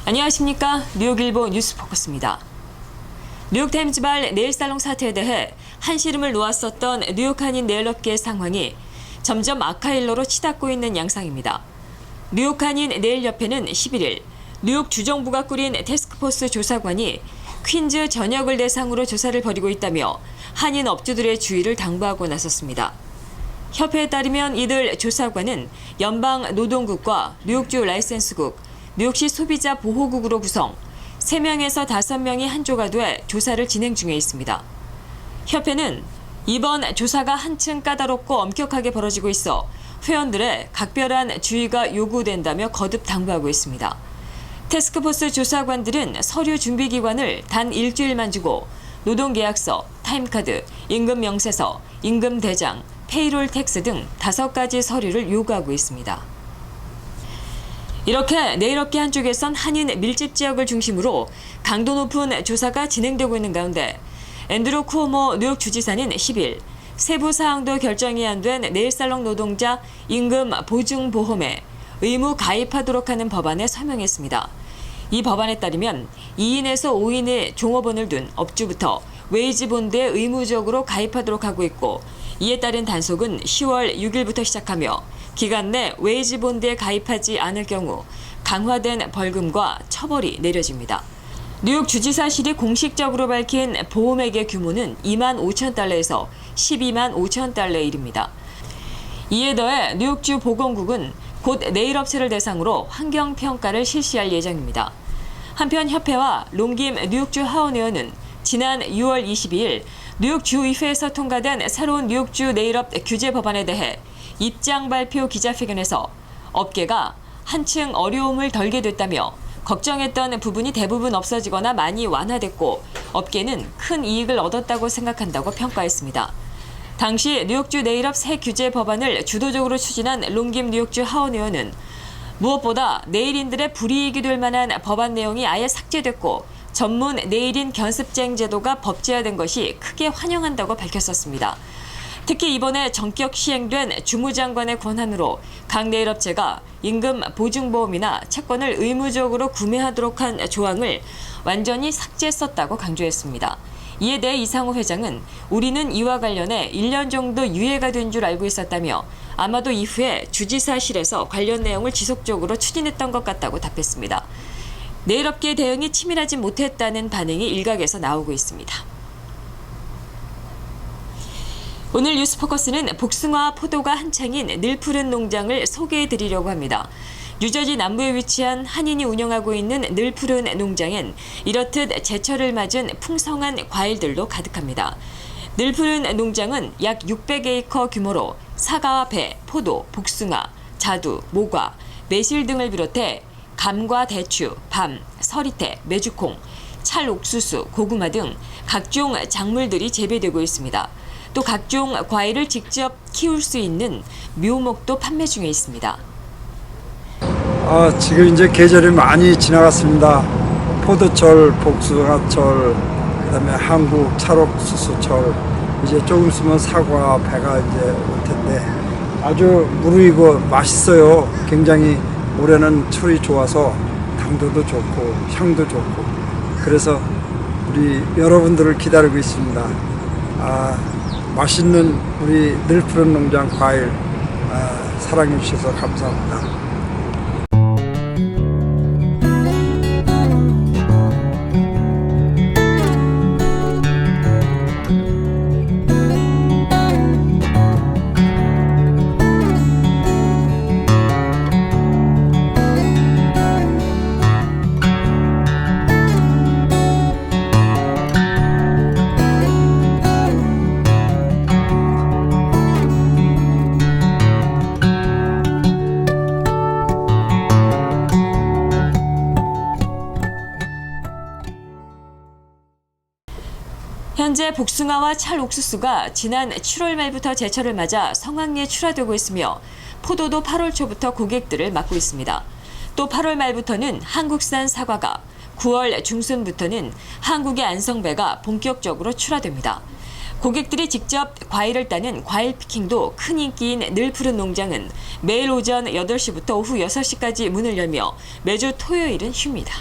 안녕하십니까. 뉴욕일보 뉴스포커스입니다. 뉴욕타임즈발 네일살롱 사태에 대해 한시름을 놓았었던 뉴욕 한인 네일업계의 상황이 점점 악화일로로 치닫고 있는 양상입니다. 뉴욕 한인 네일협회는 11일 뉴욕 주정부가 꾸린 태스크포스 조사관이 퀸즈 전역을 대상으로 조사를 벌이고 있다며 한인 업주들의 주의를 당부하고 나섰습니다. 협회에 따르면 이들 조사관은 연방노동국과 뉴욕주 라이센스국, 뉴욕시 소비자 보호국으로 구성, 3명에서 5명이 한조가 돼 조사를 진행 중에 있습니다. 협회는 이번 조사가 한층 까다롭고 엄격하게 벌어지고 있어 회원들의 각별한 주의가 요구된다며 거듭 당부하고 있습니다. 태스크포스 조사관들은 서류 준비기관을 단 일주일만 주고 노동계약서, 타임카드, 임금명세서, 임금대장, 페이롤 텍스 등 5가지 서류를 요구하고 있습니다. 이렇게 네일업계 한쪽에선 한인 밀집 지역을 중심으로 강도 높은 조사가 진행되고 있는 가운데 앤드루 쿠오모 뉴욕 주지사는 10일 세부 사항도 결정이 안 된 네일살롱 노동자 임금 보증 보험에 의무 가입하도록 하는 법안에 서명했습니다. 이 법안에 따르면 2인에서 5인의 종업원을 둔 업주부터 웨이지 본드에 의무적으로 가입하도록 하고 있고, 이에 따른 단속은 10월 6일부터 시작하며 기간 내 웨이지 본드에 가입하지 않을 경우 강화된 벌금과 처벌이 내려집니다. 뉴욕 주지사실이 공식적으로 밝힌 보험액의 규모는 2만 5천 달러에서 12만 5천 달러에 이릅니다. 이에 더해 뉴욕주 보건국은 곧 네일업체를 대상으로 환경평가를 실시할 예정입니다. 한편 협회와 롱김 뉴욕주 하원의원은 지난 6월 22일 뉴욕 주의회에서 통과된 새로운 뉴욕주 네일업 규제 법안에 대해 입장 발표 기자회견에서 업계가 한층 어려움을 덜게 됐다며 걱정했던 부분이 대부분 없어지거나 많이 완화됐고 업계는 큰 이익을 얻었다고 생각한다고 평가했습니다. 당시 뉴욕주 네일업 새 규제 법안을 주도적으로 추진한 롱김 뉴욕주 하원의원은 무엇보다 네일인들의 불이익이 될 만한 법안 내용이 아예 삭제됐고 전문 네일인 견습쟁 제도가 법제화된 것이 크게 환영한다고 밝혔었습니다. 특히 이번에 전격 시행된 주무장관의 권한으로 각 네일업체가 임금 보증보험이나 채권을 의무적으로 구매하도록 한 조항을 완전히 삭제했었다고 강조했습니다. 이에 대해 이상호 회장은 우리는 이와 관련해 1년 정도 유예가 된 줄 알고 있었다며 아마도 이후에 주지사실에서 관련 내용을 지속적으로 추진했던 것 같다고 답했습니다. 네일업계 대응이 치밀하지 못했다는 반응이 일각에서 나오고 있습니다. 오늘 뉴스포커스는 복숭아와 포도가 한창인 늘푸른 농장을 소개해드리려고 합니다. 뉴저지 남부에 위치한 한인이 운영하고 있는 늘푸른 농장엔 이렇듯 제철을 맞은 풍성한 과일들로 가득합니다. 늘푸른 농장은 약 600에이커 규모로 사과와 배, 포도, 복숭아, 자두, 모과, 매실 등을 비롯해 감과 대추, 밤, 서리태, 메주콩, 찰옥수수, 고구마 등 각종 작물들이 재배되고 있습니다. 또 각종 과일을 직접 키울 수 있는 묘목도 판매 중에 있습니다. 지금 이제 계절이 많이 지나갔습니다. 포도철, 복숭아철, 그다음에 한국 찰옥수수철, 이제 조금 있으면 사과, 배가 이제 올 텐데 아주 무르익고 맛있어요. 굉장히 올해는 철이 좋아서 당도도 좋고 향도 좋고 그래서 우리 여러분들을 기다리고 있습니다. 맛있는 우리 늘푸른 농장 과일 사랑해 주셔서 감사합니다. 현재 복숭아와 찰옥수수가 지난 7월 말부터 제철을 맞아 성황리에 출하되고 있으며 포도도 8월 초부터 고객들을 맞고 있습니다. 또 8월 말부터는 한국산 사과가, 9월 중순부터는 한국의 안성배가 본격적으로 출하됩니다. 고객들이 직접 과일을 따는 과일 피킹도 큰 인기인 늘푸른 농장은 매일 오전 8시부터 오후 6시까지 문을 열며 매주 토요일은 쉽니다.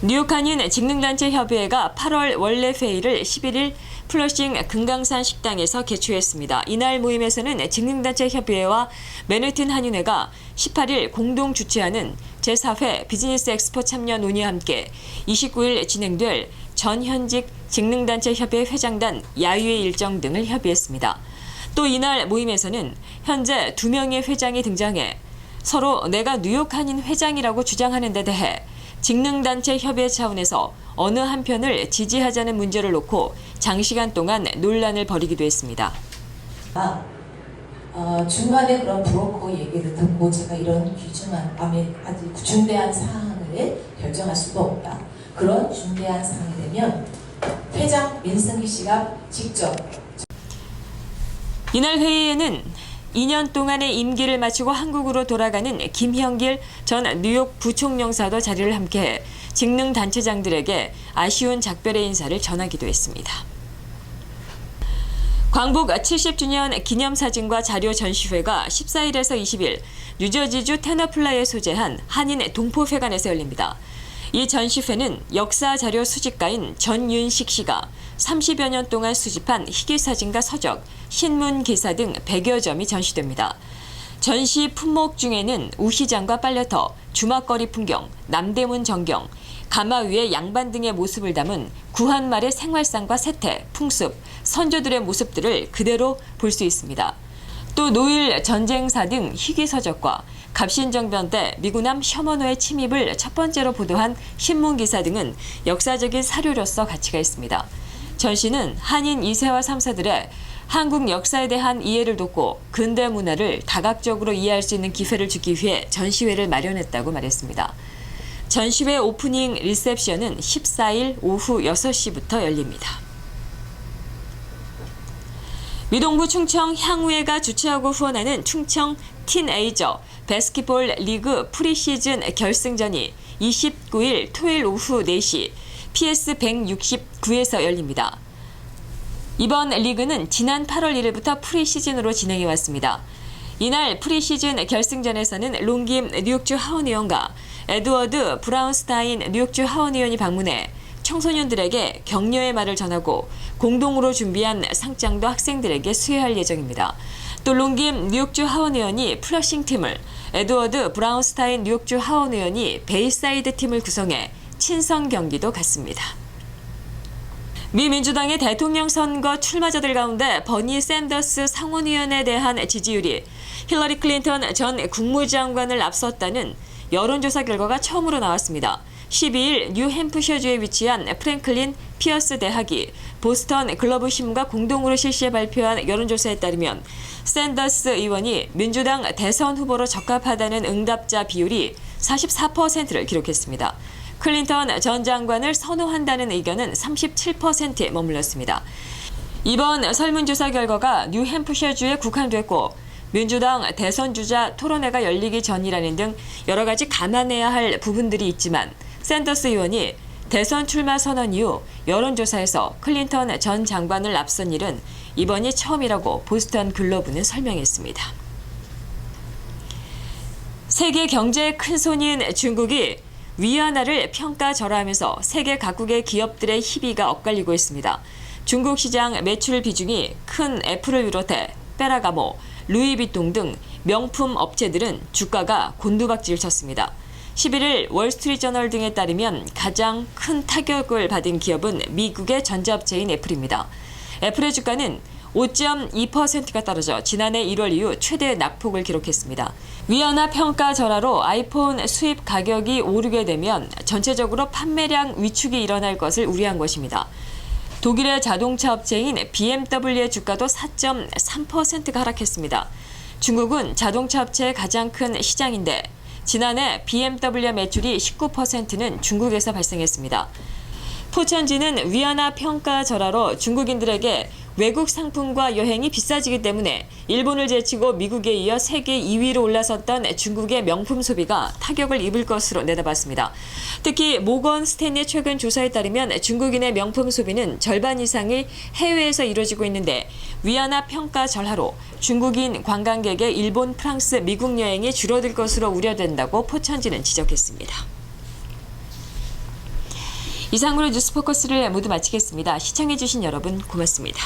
뉴욕 한인 직능단체 협의회가 8월 원래 회의를 11일 플러싱 금강산 식당에서 개최했습니다. 이날 모임에서는 직능단체 협의회와 맨해튼 한인회가 18일 공동 주최하는 제4회 비즈니스 엑스포 참여 논의와 함께 29일 진행될 전현직 직능단체 협의회 회장단 야유회 일정 등을 협의했습니다. 또 이날 모임에서는 현재 2명의 회장이 등장해 서로 내가 뉴욕 한인 회장이라고 주장하는 데 대해 직능단체 협의회 차원에서 어느 한편을 지지하자는 문제를 놓고 장시간 동안 논란을 벌이기도 했습니다. 중간에 그런 브로커 얘기를 듣고 제가 이런 귀중한 아주 중대한 사항을 결정할 수도 없다. 그런 중대한 사항이 되면 회장 민승기 씨가 직접. 이날 회의에는 2년 동안의 임기를 마치고 한국으로 돌아가는 김형길 전 뉴욕 부총영사도 자리를 함께해 직능단체장들에게 아쉬운 작별의 인사를 전하기도 했습니다. 광복 70주년 기념사진과 자료 전시회가 14일에서 20일 뉴저지주 테너플라에 소재한 한인 동포회관에서 열립니다. 이 전시회는 역사 자료 수집가인 전윤식 씨가 30여 년 동안 수집한 희귀사진과 서적, 신문 기사 등 100여 점이 전시됩니다. 전시 품목 중에는 우시장과 빨래터, 주막거리 풍경, 남대문 전경, 가마 위의 양반 등의 모습을 담은 구한말의 생활상과 세태, 풍습, 선조들의 모습들을 그대로 볼 수 있습니다. 또 노일 전쟁사 등 희귀서적과 갑신정변 때 미군함 셔먼호의 침입을 첫 번째로 보도한 신문기사 등은 역사적인 사료로서 가치가 있습니다. 전시는 한인 2세와 3세들의 한국 역사에 대한 이해를 돕고 근대 문화를 다각적으로 이해할 수 있는 기회를 주기 위해 전시회를 마련했다고 말했습니다. 전시회 오프닝 리셉션은 14일 오후 6시부터 열립니다. 미동부 충청 향후회가 주최하고 후원하는 충청 틴에이저 바스켓볼 리그 프리시즌 결승전이 29일 토요일 오후 4시 PS 169에서 열립니다. 이번 리그는 지난 8월 1일부터 프리시즌으로 진행해왔습니다. 이날 프리시즌 결승전에서는 롱김 뉴욕주 하원의원과 에드워드 브라운스타인 뉴욕주 하원의원이 방문해 청소년들에게 격려의 말을 전하고 공동으로 준비한 상장도 학생들에게 수여할 예정입니다. 또 롱김 뉴욕주 하원의원이 플러싱 팀을, 에드워드 브라운스타인 뉴욕주 하원의원이 베이사이드 팀을 구성해 친선 경기도 갖습니다. 미 민주당의 대통령 선거 출마자들 가운데 버니 샌더스 상원의원에 대한 지지율이 힐러리 클린턴 전 국무장관을 앞섰다는 여론조사 결과가 처음으로 나왔습니다. 12일 뉴햄프셔주에 위치한 프랭클린 피어스 대학이 보스턴 글로브 신문과 공동으로 실시해 발표한 여론조사에 따르면 샌더스 의원이 민주당 대선 후보로 적합하다는 응답자 비율이 44%를 기록했습니다. 클린턴 전 장관을 선호한다는 의견은 37%에 머물렀습니다. 이번 설문조사 결과가 뉴햄프셔주에 국한됐고 민주당 대선 주자 토론회가 열리기 전이라는 등 여러 가지 감안해야 할 부분들이 있지만 샌더스 의원이 대선 출마 선언 이후 여론조사에서 클린턴 전 장관을 앞선 일은 이번이 처음이라고 보스턴 글로브는 설명했습니다. 세계 경제의 큰손인 중국이 위안화를 평가절하하면서 세계 각국의 기업들의 희비가 엇갈리고 있습니다. 중국 시장 매출 비중이 큰 애플을 비롯해 페라가모, 루이비통 등 명품 업체들은 주가가 곤두박질을 쳤습니다. 11일 월스트리트저널 등에 따르면 가장 큰 타격을 받은 기업은 미국의 전자업체인 애플입니다. 애플의 주가는 5.2%가 떨어져 지난해 1월 이후 최대 낙폭을 기록했습니다. 위안화 평가 절하로 아이폰 수입 가격이 오르게 되면 전체적으로 판매량 위축이 일어날 것을 우려한 것입니다. 독일의 자동차 업체인 BMW의 주가도 4.3%가 하락했습니다. 중국은 자동차 업체의 가장 큰 시장인데 지난해 BMW 매출이 19%는 중국에서 발생했습니다. 포천지는 위안화 평가 절하로 중국인들에게 외국 상품과 여행이 비싸지기 때문에 일본을 제치고 미국에 이어 세계 2위로 올라섰던 중국의 명품 소비가 타격을 입을 것으로 내다봤습니다. 특히 모건 스탠리의 최근 조사에 따르면 중국인의 명품 소비는 절반 이상이 해외에서 이루어지고 있는데 위안화 평가 절하로 중국인 관광객의 일본, 프랑스, 미국 여행이 줄어들 것으로 우려된다고 포천지는 지적했습니다. 이상으로 뉴스포커스를 모두 마치겠습니다. 시청해주신 여러분 고맙습니다.